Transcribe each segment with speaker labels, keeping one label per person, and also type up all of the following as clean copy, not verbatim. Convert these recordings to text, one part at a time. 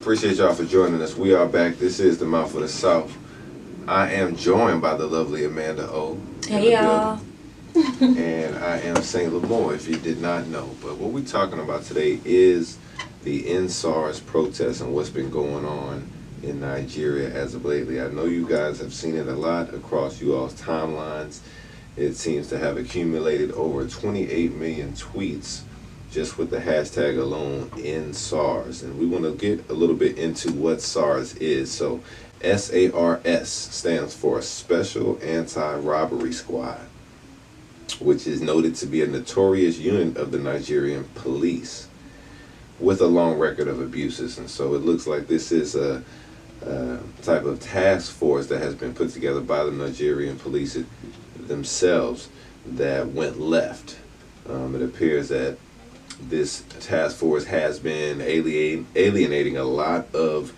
Speaker 1: Appreciate y'all for joining us. We are back. This is the Mouth of the South. I am joined by the lovely Amanda O.
Speaker 2: Hey y'all.
Speaker 1: And I am St. Lamore, if you did not know. But what we're talking about today is the ENDSARS protests and what's been going on in Nigeria as of lately. I know you guys have seen it a lot across you all's timelines. It seems to have accumulated over 28 million tweets just with the hashtag alone in SARS. And we want to get a little bit into what SARS is. So SARS stands for Special Anti-Robbery Squad, which is noted to be a notorious unit of the Nigerian police with a long record of abuses. And so it looks like this is a type of task force that has been put together by the Nigerian police themselves that went left. It appears that this task force has been alienating a lot of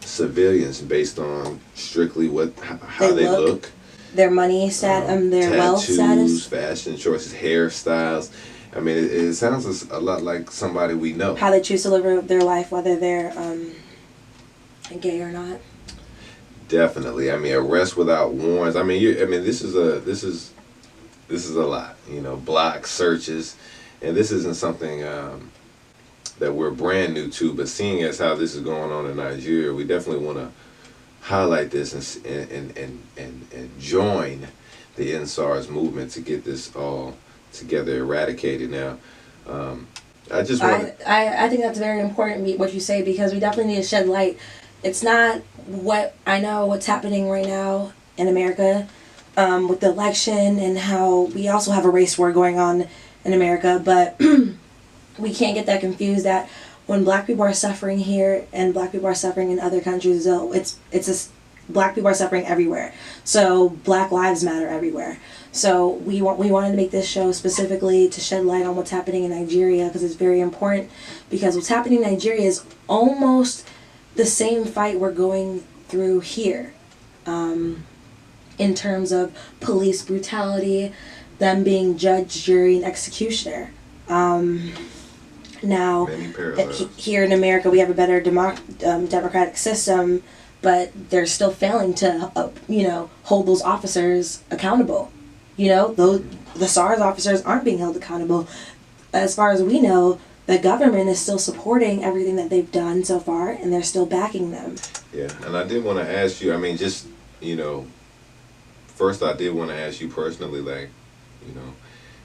Speaker 1: civilians based on strictly how they look,
Speaker 2: their money their wealth status,
Speaker 1: fashion choices, hairstyles. I mean, it sounds a lot like somebody we know.
Speaker 2: How they choose to live their life, whether they're gay or not.
Speaker 1: Definitely. I mean, arrest without warrants. I mean, this is a lot. You know, block searches. And this isn't something that we're brand new to, but seeing as how this is going on in Nigeria, we definitely want to highlight this and join the ENDSARS movement to get this all together eradicated. Now, I
Speaker 2: think that's very important what you say, because we definitely need to shed light. It's not what I know what's happening right now in America with the election and how we also have a race war going on in America, but we can't get that confused that when black people are suffering here and black people are suffering in other countries, black people are suffering everywhere. So Black Lives Matter everywhere. So we wanted to make this show specifically to shed light on what's happening in Nigeria, because it's very important, because what's happening in Nigeria is almost the same fight we're going through here in terms of police brutality, them being judge, jury, and executioner. Now, here in America, we have a better democratic system, but they're still failing to, hold those officers accountable. The SARS officers aren't being held accountable. As far as we know, the government is still supporting everything that they've done so far, and they're still backing them.
Speaker 1: Yeah, and I did want to ask you, first I did want to ask you personally,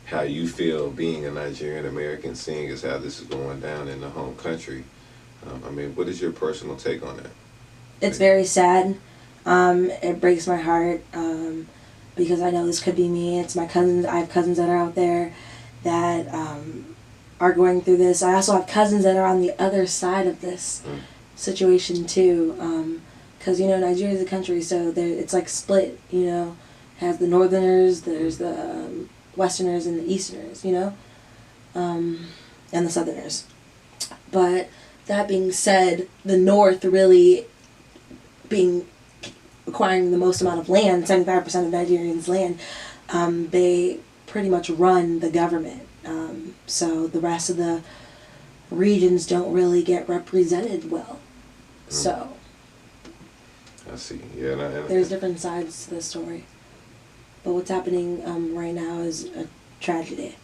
Speaker 1: how you feel being a Nigerian American, seeing as how this is going down in the home country. What is your personal take on that?
Speaker 2: It's very sad. It breaks my heart because I know this could be me. It's my cousins. I have cousins that are out there that are going through this. I also have cousins that are on the other side of this situation too. Because, Nigeria is a country, so it's like split, has the northerners, there's the westerners and the easterners, and the southerners. But that being said, the north really acquiring the most amount of land, 75% of Nigerians' land, they pretty much run the government. So the rest of the regions don't really get represented well. So
Speaker 1: I see. Yeah,
Speaker 2: there's different sides to the story. But what's happening right now is a tragedy.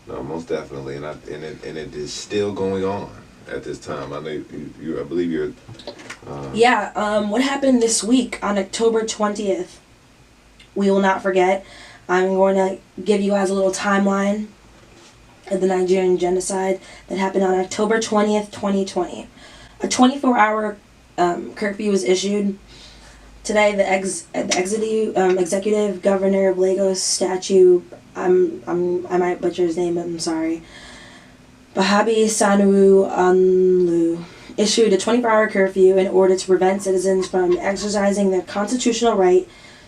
Speaker 1: No, most definitely, and it is still going on at this time. I know I believe you're.
Speaker 2: What happened this week on October 20th? We will not forget. I'm going to give you guys a little timeline of the Nigerian genocide that happened on October 20th, 2020. A 24-hour curfew was issued. Today, the executive governor of Lagos statue, I might butcher his name, but I'm sorry, Bahabi Sanwo-Olu, issued a 24-hour curfew in order to prevent citizens from exercising their constitutional right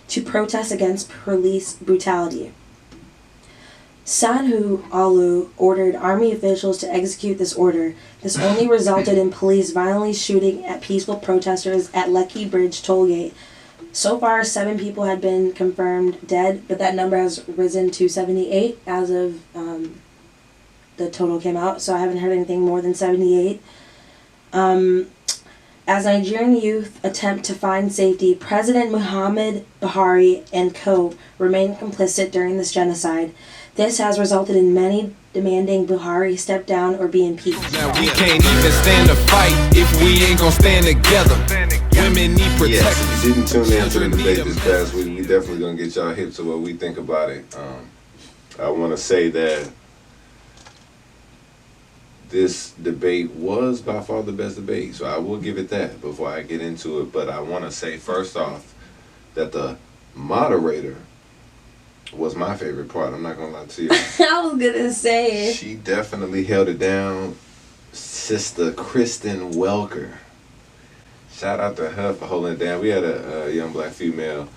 Speaker 2: to protest against police brutality. Sanwo-Olu ordered army officials to execute this order. This only resulted in police violently shooting at peaceful protesters at Lekki Bridge tollgate. So far, 7 people had been confirmed dead, but that number has risen to 78 as of the total came out. So I haven't heard anything more than 78. As Nigerian youth attempt to find safety, President Muhammad Buhari and co. remain complicit during this genocide. This has resulted in many demanding Buhari step down or be impeached.
Speaker 3: Now we can't even stand to fight if we ain't gonna stand together. Women need protection.
Speaker 1: Yes, if you didn't tune in to the debate this past week, we definitely gonna get y'all hip to what we think about it. I want to say that this debate was by far the best debate, so I will give it that before I get into it. But I want to say first off that the moderator was my favorite part. I'm not gonna lie to you.
Speaker 2: I was gonna say.
Speaker 1: She definitely held it down. Sister Kristen Welker. Shout out to her for holding it down. We had a young black female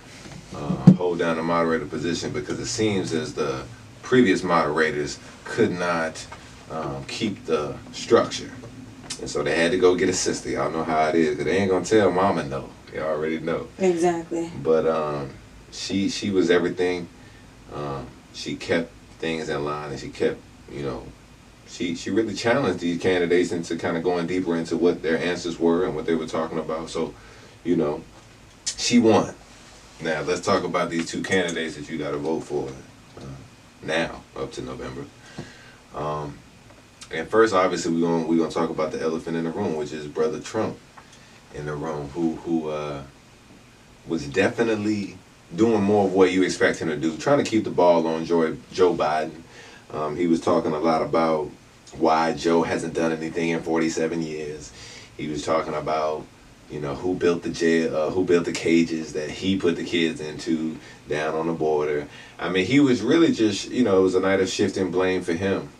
Speaker 1: hold down the moderator position because it seems as the previous moderators could not keep the structure. And so they had to go get a sister. Y'all know how it is, because they ain't going to tell mama no. They already know.
Speaker 2: Exactly.
Speaker 1: But she was everything. She kept things in line, and she kept, she really challenged these candidates into kind of going deeper into what their answers were and what they were talking about. So, she won. Now, let's talk about these two candidates that you got to vote for now, up to November. And first, obviously, we're gonna talk about the elephant in the room, which is Brother Trump in the room, who was definitely doing more of what you expect him to do, trying to keep the ball on Joe Biden. He was talking a lot about why Joe hasn't done anything in 47 years. He was talking about, who built the jail, who built the cages that he put the kids into down on the border. I mean, he was really just, it was a night of shifting blame for him,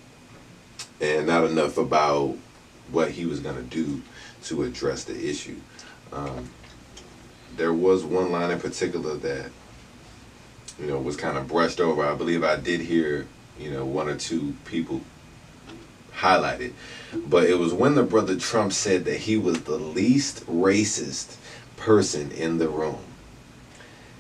Speaker 1: and not enough about what he was going to do to address the issue. There was one line in particular that, was kind of brushed over. I believe I did hear, one or two people highlight it. But it was when the Brother Trump said that he was the least racist person in the room.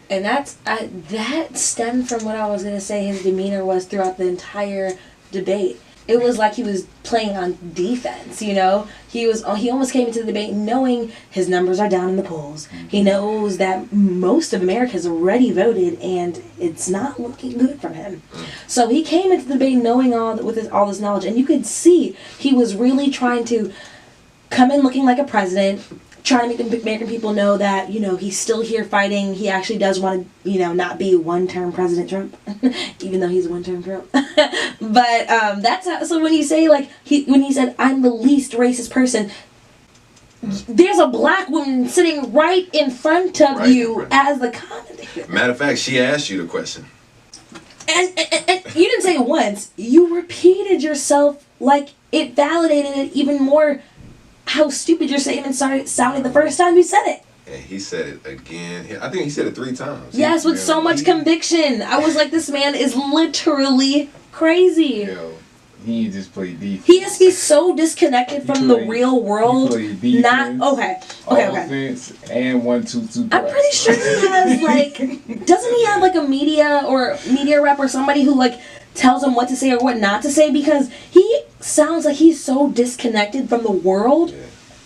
Speaker 2: And that stemmed from what I was going to say his demeanor was throughout the entire debate. It was like he was playing on defense, He almost came into the debate knowing his numbers are down in the polls. He knows that most of America has already voted and it's not looking good for him. So he came into the debate knowing all this knowledge, and you could see he was really trying to come in looking like a president, trying to make the American people know that, he's still here fighting. He actually does want to, not be one-term President Trump, even though he's one-term Trump. But that's how, so when you say, when he said, I'm the least racist person, there's a black woman sitting right in front of you as the commentator.
Speaker 1: Matter of fact, she asked you the question.
Speaker 2: And you didn't say it once. You repeated yourself like it validated it even more. How stupid your statement sounded the first time you said it.
Speaker 1: And he said it again. I think he said it 3 times.
Speaker 2: Yes, with so much conviction. I was like, this man is literally crazy.
Speaker 4: Yo, he just played defense.
Speaker 2: He has to be so disconnected from the real world.
Speaker 4: Defense,
Speaker 2: okay.
Speaker 4: Offense and 1-2-2.
Speaker 2: I'm pretty sure he has doesn't he have a media rep or somebody who tells him what to say or what not to say, because he sounds like he's so disconnected from the world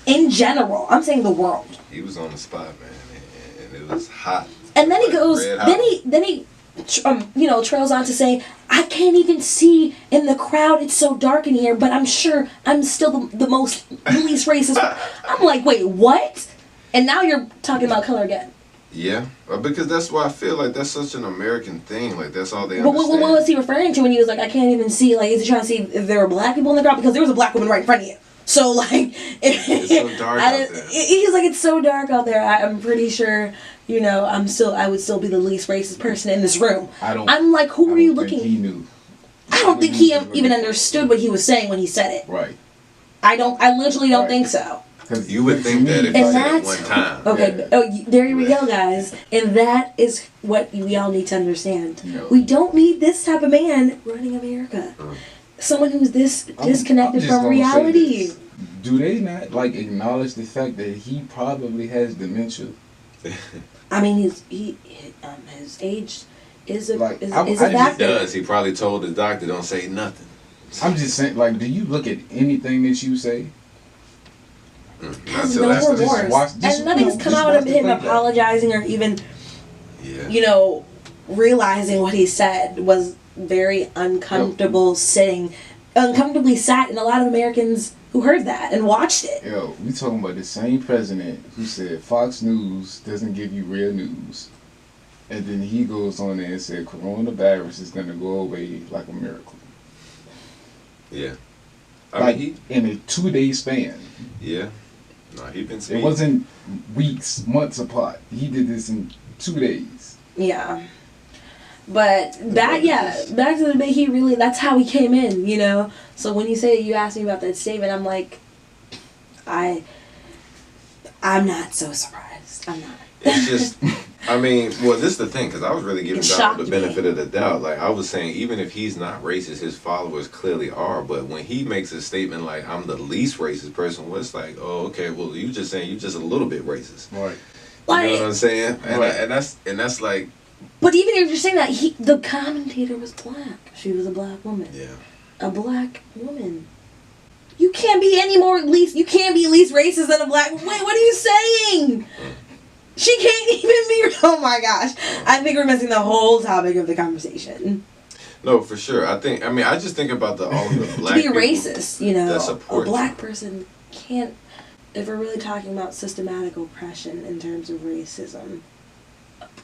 Speaker 2: in general. I'm saying the world.
Speaker 1: He was on the spot, man, and it was hot.
Speaker 2: And then he goes, then he trails on to say, I can't even see in the crowd. It's so dark in here, but I'm sure I'm still the least racist. I'm like, wait, what? And now you're talking about color again.
Speaker 1: Yeah, because that's why I feel like that's such an American thing. That's all they understand.
Speaker 2: What was he referring to when he was like, I can't even see? Is he trying to see if there were black people in the crowd? Because there was a black woman right in front of you. So,
Speaker 1: it's so dark out there.
Speaker 2: He's like, it's so dark out there. I'm pretty sure, I would still be the least racist person in this room. I'm like, who were you looking?
Speaker 4: He knew.
Speaker 2: I don't think he even understood what he was saying when he said it.
Speaker 4: Right.
Speaker 2: I literally don't think so.
Speaker 1: You would think that if you said it one time.
Speaker 2: Okay, there we go, guys. And that is what we all need to understand. We don't need this type of man running America. Someone who's this disconnected from reality.
Speaker 4: Do they not acknowledge the fact that he probably has dementia?
Speaker 2: I mean, his age is a factor.
Speaker 1: He does. He probably told his doctor, don't say nothing.
Speaker 4: I'm just saying, do you look at anything that you say?
Speaker 2: has
Speaker 1: Until
Speaker 2: no
Speaker 1: after this.
Speaker 2: remorse. And nothing's come out of him apologizing or even,
Speaker 1: Yeah.
Speaker 2: you know, realizing what he said was very uncomfortably sat in a lot of Americans who heard that and watched it.
Speaker 4: Yo, we talking about the same president who said Fox News doesn't give you real news. And then he goes on there and said coronavirus is going to go away like a miracle.
Speaker 1: Yeah.
Speaker 4: Like, in a 2-day span.
Speaker 1: Yeah. No, he been speaking.
Speaker 4: It wasn't weeks, months apart. He did this in 2 days.
Speaker 2: Yeah. But back to the debate, that's how he came in, you know? So when you asked me about that statement, I'm like, I'm not so surprised. I'm not.
Speaker 1: It's just, I mean, well, this is the thing, because I was really giving Donald the benefit of the doubt. Like, I was saying, even if he's not racist, his followers clearly are. But when he makes a statement like, I'm the least racist person, well, it's like, oh, okay, well, you just saying you just a little bit racist.
Speaker 4: Right.
Speaker 1: You know what I'm saying? And that's like...
Speaker 2: But even if you're saying that, the commentator was black. She was a black woman.
Speaker 1: Yeah.
Speaker 2: A black woman. You can't be you can't be least racist than a black... Wait, what are you saying? She can't even be... Oh my gosh. I think we're missing the whole topic of the conversation.
Speaker 1: No, for sure. I just think about all the black
Speaker 2: to be
Speaker 1: people
Speaker 2: racist, you know,
Speaker 1: that
Speaker 2: a black person can't... If we're really talking about systematic oppression in terms of racism,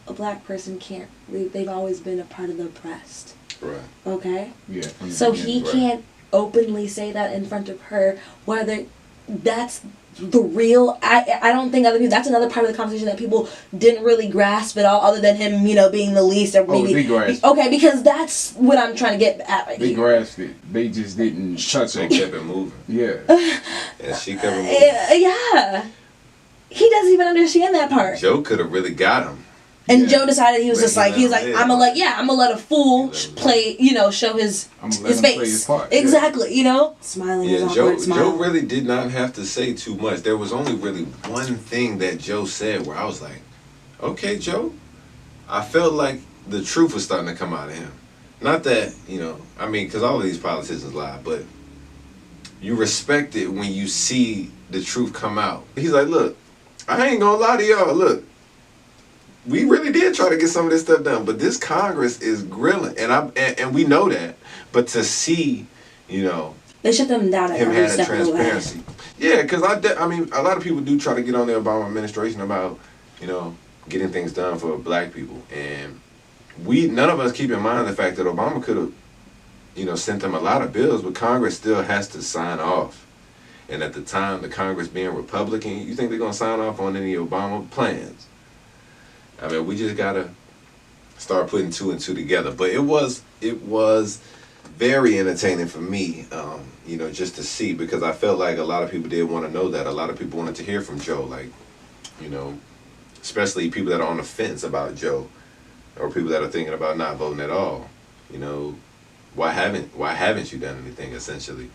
Speaker 2: a black person can't... They've always been a part of the oppressed.
Speaker 1: Right.
Speaker 2: Okay?
Speaker 4: Yeah.
Speaker 2: So he can't openly say that in front of her, whether that's the real... I don't think other people... That's another part of the conversation that people didn't really grasp at all, other than him, you know, being the least or maybe...
Speaker 4: they grasped.
Speaker 2: Okay, because that's what I'm trying to get at right
Speaker 4: They
Speaker 2: here.
Speaker 4: grasped it. They just didn't touch
Speaker 1: They
Speaker 4: it.
Speaker 1: kept it moving.
Speaker 4: Yeah.
Speaker 1: And she kept it moving.
Speaker 2: Yeah. He doesn't even understand that part.
Speaker 1: Joe could have really got him.
Speaker 2: And
Speaker 4: Yeah.
Speaker 2: Joe decided he was
Speaker 1: But
Speaker 2: I'm gonna let a fool play, you know, show his
Speaker 4: I'm gonna let
Speaker 2: his
Speaker 4: him
Speaker 2: face.
Speaker 4: play his part.
Speaker 2: Exactly, you know? Smiling his
Speaker 1: Yeah,
Speaker 2: awkward
Speaker 1: Joe
Speaker 2: smile.
Speaker 1: really did not have to say too much. There was only really one thing that Joe said where I was like, okay, Joe. I felt like the truth was starting to come out of him. Not that, you know, I mean, because all of these politicians lie, but you respect it when you see the truth come out. He's like, look, I ain't gonna lie to y'all. Look, we really did try to get some of this stuff done, but this Congress is grilling, and we know that. But to see, you know,
Speaker 2: They shut them down at
Speaker 1: him
Speaker 2: every
Speaker 1: had a
Speaker 2: step of the way.
Speaker 1: transparency. Yeah, because I mean, a lot of people do try to get on the Obama administration about, you know, getting things done for black people, and none of us keep in mind the fact that Obama could have, you know, sent them a lot of bills, but Congress still has to sign off. And at the time, the Congress being Republican, you think they're gonna sign off on any Obama plans? I mean, we just gotta start putting two and two together. But it was very entertaining for me, you know, just to see, because I felt like a lot of people did want to know that. A lot of people wanted to hear from Joe, like, you know, especially people that are on the fence about Joe, or people that are thinking about not voting at all. You know, why haven't you done anything, essentially?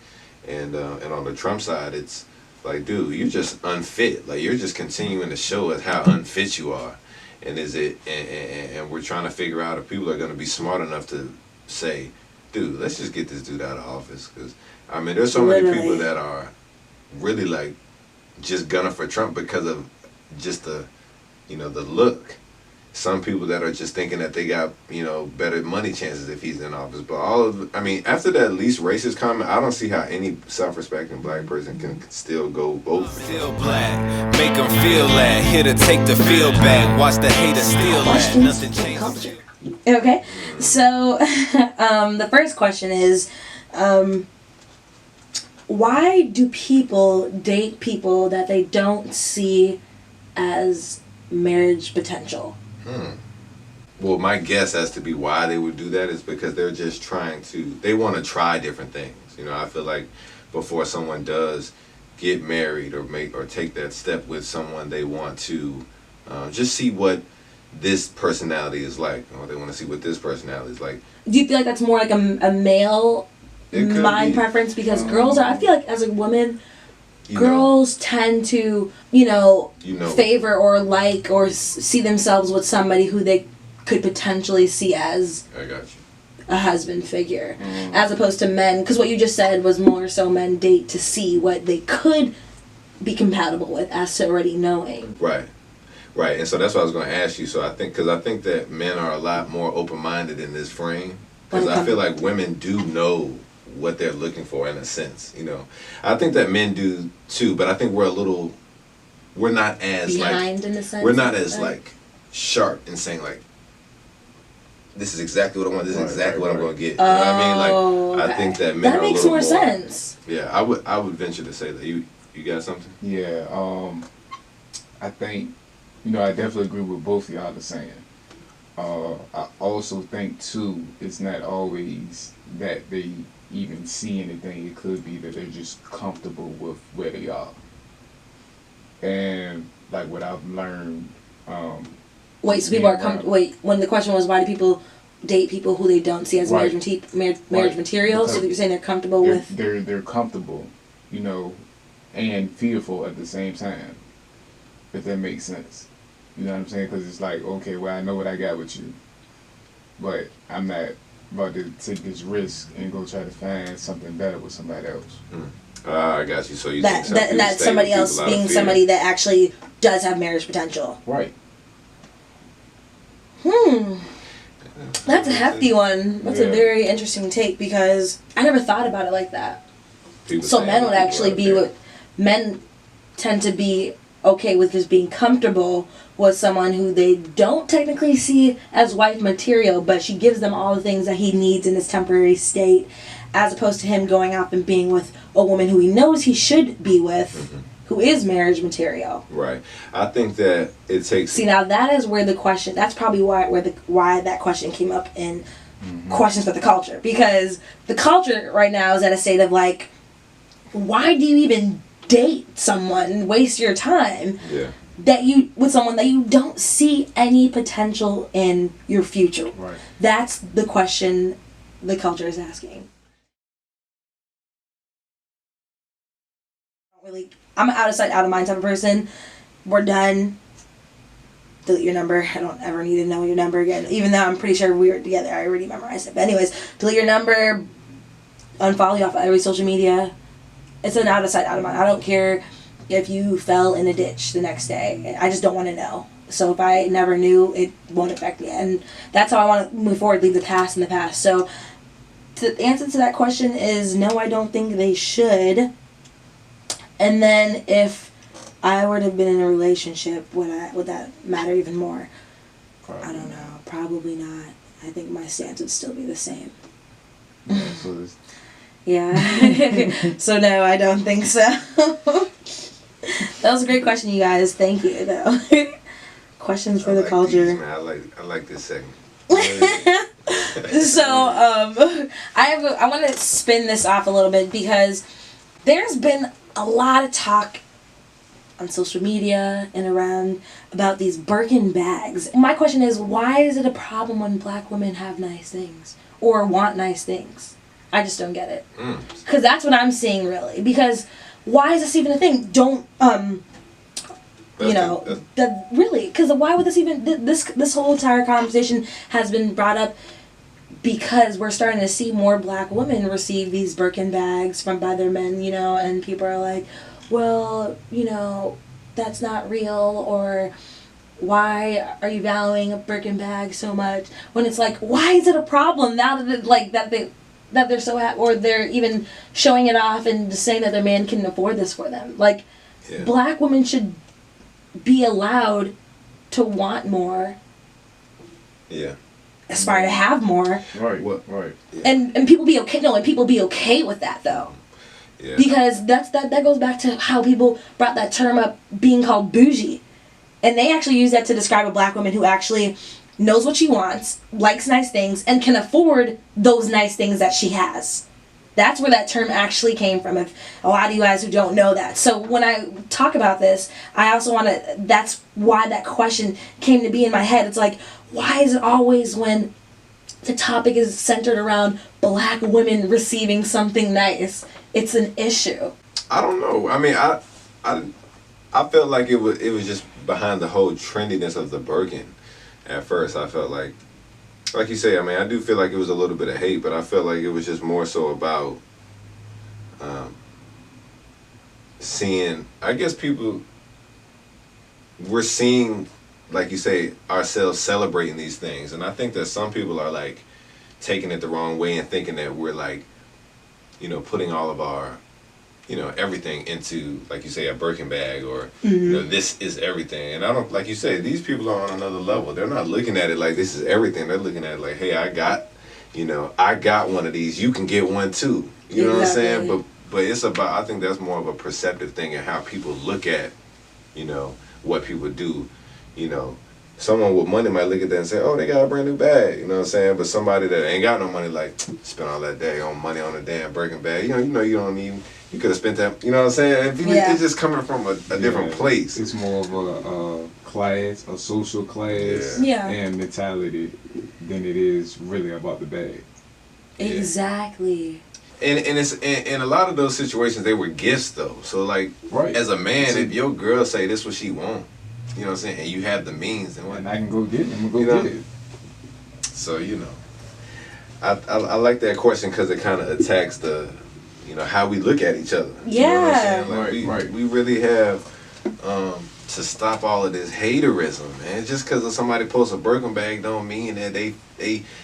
Speaker 1: And on the Trump side, it's like, dude, you're just unfit. Like, you're just continuing to show us how unfit you are. And and we're trying to figure out if people are going to be smart enough to say, dude, let's just get this dude out of office. Because, I mean, there's so many people that are really, like, just gunning for Trump because of just the, you know, the look. Some people that are just thinking that they got, you know, better money chances if he's in office. But after that least racist comment, I don't see how any self-respecting black person can still go vote for him.
Speaker 3: Feel black, make them feel that. Here to take the feel back. Watch the haters steal that. Nothing changes.
Speaker 2: Okay, so the first question is, why do people date people that they don't see as marriage potential?
Speaker 1: Well, my guess as to be why they would do that is because they're just they want to try different things. You know, I feel like before someone does get married or take that step with someone, they want to just see what this personality is like, or they want to see what this personality is like.
Speaker 2: Do you feel like that's more like a male mind preference? Because I feel like as a woman, girls tend to, you know, favor or like or see themselves with somebody who they could potentially see as a husband figure, as opposed to men. Because what you just said was more so men date to see what they could be compatible with as to already knowing.
Speaker 1: Right. Right, and so that's what I was going to ask you. So I think that men are a lot more open-minded in this frame. Because I feel like women do know what they're looking for in a sense, you know. I think that men do too, but I think we're not as
Speaker 2: behind
Speaker 1: like,
Speaker 2: in the sense.
Speaker 1: we're not as like sharp in saying like, this is exactly what I want. This is exactly what I'm going to get. You know what I mean? Like, I think that men
Speaker 2: that
Speaker 1: are
Speaker 2: makes
Speaker 1: a little
Speaker 2: more sense.
Speaker 1: Yeah, I would venture to say that. You got something?
Speaker 4: Yeah, I think, you know, I definitely agree with both of y'all are saying. I also think too, it's not always that they even see anything. It could be that they're just comfortable with where they are. And like what I've learned.
Speaker 2: Wait, so people are wait. When the question was, why do people date people who they don't see as
Speaker 4: Right.
Speaker 2: marriage material? So
Speaker 4: Because
Speaker 2: you're saying they're comfortable with.
Speaker 4: They're comfortable, you know, and fearful at the same time. If that makes sense, you know what I'm saying? Because it's like, okay, well, I know what I got with you, but I'm not about to take this risk and go try to find something better with somebody else.
Speaker 1: I got you. So you
Speaker 2: That
Speaker 1: think
Speaker 2: that somebody else being somebody that actually does have marriage potential.
Speaker 4: Right.
Speaker 2: That's a hefty one. That's a very interesting take because I never thought about it like that. So men would actually be with men tend to be okay with just being comfortable with someone who they don't technically see as wife material, but she gives them all the things that he needs in this temporary state, as opposed to him going out and being with a woman who he knows he should be with, who is marriage material.
Speaker 1: Right. I think that it takes.
Speaker 2: See, now that is where the question. That's probably why that question came up in questions for the culture, because the culture right now is at a state of like, why do you even date someone, waste your time with someone that you don't see any potential in your future?
Speaker 4: Right.
Speaker 2: That's the question the culture is asking. Really, I'm an out of sight, out of mind type of person. We're done. Delete your number. I don't ever need to know your number again. Even though I'm pretty sure we were together, I already memorized it. But anyways, delete your number. Unfollow you off of every social media. It's an out of sight, out of mind. I don't care if you fell in a ditch the next day. I just don't want to know. So if I never knew, it won't affect me. And that's how I want to move forward, leave the past in the past. So the answer to that question is no, I don't think they should. And then if I were to have been in a relationship, would that matter even more?
Speaker 4: Probably.
Speaker 2: I don't know. Probably not. I think my stance would still be the same.
Speaker 4: Yeah, so
Speaker 2: Yeah. So no, I don't think so. That was a great question, you guys. Thank you, though. Questions for the culture.
Speaker 1: These, man. I like this segment.
Speaker 2: So I want to spin this off a little bit because there's been a lot of talk on social media and around about these Birkin bags. My question is, why is it a problem when black women have nice things or want nice things? I just don't get it. Because that's what I'm seeing, really. Because why is this even a thing? Don't, really, because why would this even, this whole entire conversation has been brought up because we're starting to see more black women receive these Birkin bags by their men, you know, and people are like, well, you know, that's not real, or why are you valuing a Birkin bag so much? When it's like, why is it a problem now that they're so happy, or they're even showing it off and just saying that their man can afford this for them? Like, black women should be allowed to want more.
Speaker 1: Yeah.
Speaker 2: Aspire to have more.
Speaker 4: Right. Right.
Speaker 2: And people be okay. No, and people be okay with that though.
Speaker 1: Yeah.
Speaker 2: Because that goes back to how people brought that term up, being called bougie, and they actually use that to describe a black woman who actually knows what she wants, likes nice things, and can afford those nice things that she has. That's where that term actually came from, if a lot of you guys who don't know that. So when I talk about this, I also want to, that's why that question came to be in my head. It's like, why is it always when the topic is centered around black women receiving something nice, it's an issue?
Speaker 1: I don't know. I mean, I felt like it was just behind the whole trendiness of the Birkin. At first, I felt like you say, I mean, I do feel like it was a little bit of hate, but I felt like it was just more so about seeing, I guess we're seeing, like you say, ourselves celebrating these things. And I think that some people are like taking it the wrong way and thinking that we're like, you know, putting all of our, you know, everything into, like you say, a Birkin bag, or, you know, this is everything. And I don't, like you say, these people are on another level. They're not looking at it like this is everything. They're looking at it like, hey, I got one of these. You can get one too. You know what I'm saying? But it's about, I think that's more of a perceptive thing and how people look at, you know, what people do. You know, someone with money might look at that and say, oh, they got a brand new bag. You know what I'm saying? But somebody that ain't got no money, like, spend all that daggone money on a damn Birkin bag. You know, you don't need. You could have spent that. You know what I'm saying? And people, it's just coming from a different place.
Speaker 4: It's more of a class, a social class, and mentality than it is really about the bag.
Speaker 2: Exactly.
Speaker 1: And it's in a lot of those situations they were gifts though. So like, as a man, if your girl say this what she want, you know what I'm saying, and you have the means, and
Speaker 4: I can go get it. I'm gonna go get it.
Speaker 1: So you know, I like that question because it kind of attacks the, you know, how we look at each other.
Speaker 2: Yeah.
Speaker 1: You know what I'm saying? Like we really have to stop all of this haterism, man. Just because somebody posts a Birkin bag don't mean that they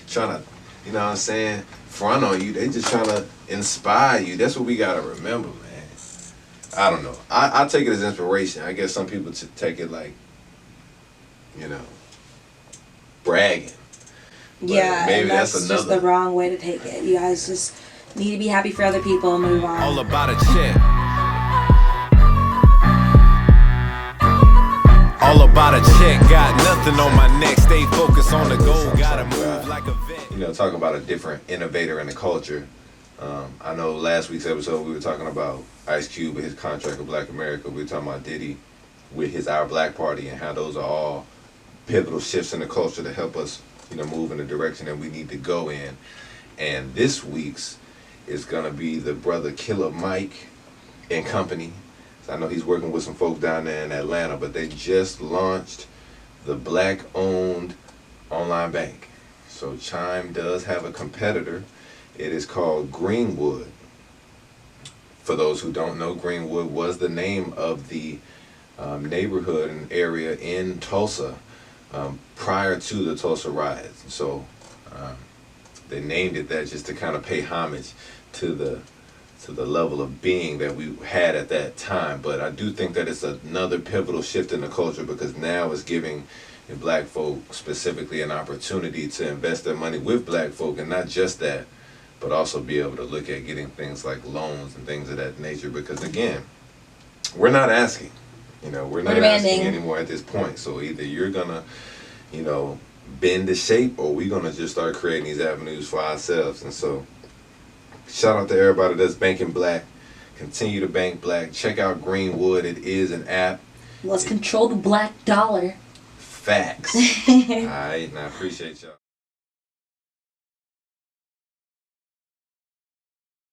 Speaker 1: trying to, you know what I'm saying, front on you. They just trying to inspire you. That's what we gotta remember, man. I don't know. I take it as inspiration. I guess some people take it like, you know, bragging. But maybe that's another.
Speaker 2: Just the wrong way to take it. You guys just need to be happy for other people and move on.
Speaker 3: All about a check. All about a check. Got nothing on my neck. Stay focused on the goal. Gotta move like a vet.
Speaker 1: You know, talk about a different innovator in the culture. I know last week's episode we were talking about Ice Cube and his contract with Black America. We were talking about Diddy with his Our Black Party and how those are all pivotal shifts in the culture to help us, you know, move in the direction that we need to go in. And this week's is gonna be the brother Killer Mike and company. So I know he's working with some folks down there in Atlanta, but they just launched the Black-owned online bank. So Chime does have a competitor. It is called Greenwood. For those who don't know, Greenwood was the name of the neighborhood and area in Tulsa prior to the Tulsa riots. So they named it that just to kind of pay homage to the level of being that we had at that time. But I do think that it's another pivotal shift in the culture because now it's giving black folk specifically an opportunity to invest their money with black folk, and not just that, but also be able to look at getting things like loans and things of that nature. Because again, we're not asking, you know, we're not asking anymore at this point. So either you're gonna, you know, bend the shape, or we're gonna just start creating these avenues for ourselves. And so shout out to everybody that's banking black. Continue to bank black. Check out Greenwood. It is an app.
Speaker 2: Let's control the black dollar.
Speaker 1: Facts. All right, and I appreciate y'all.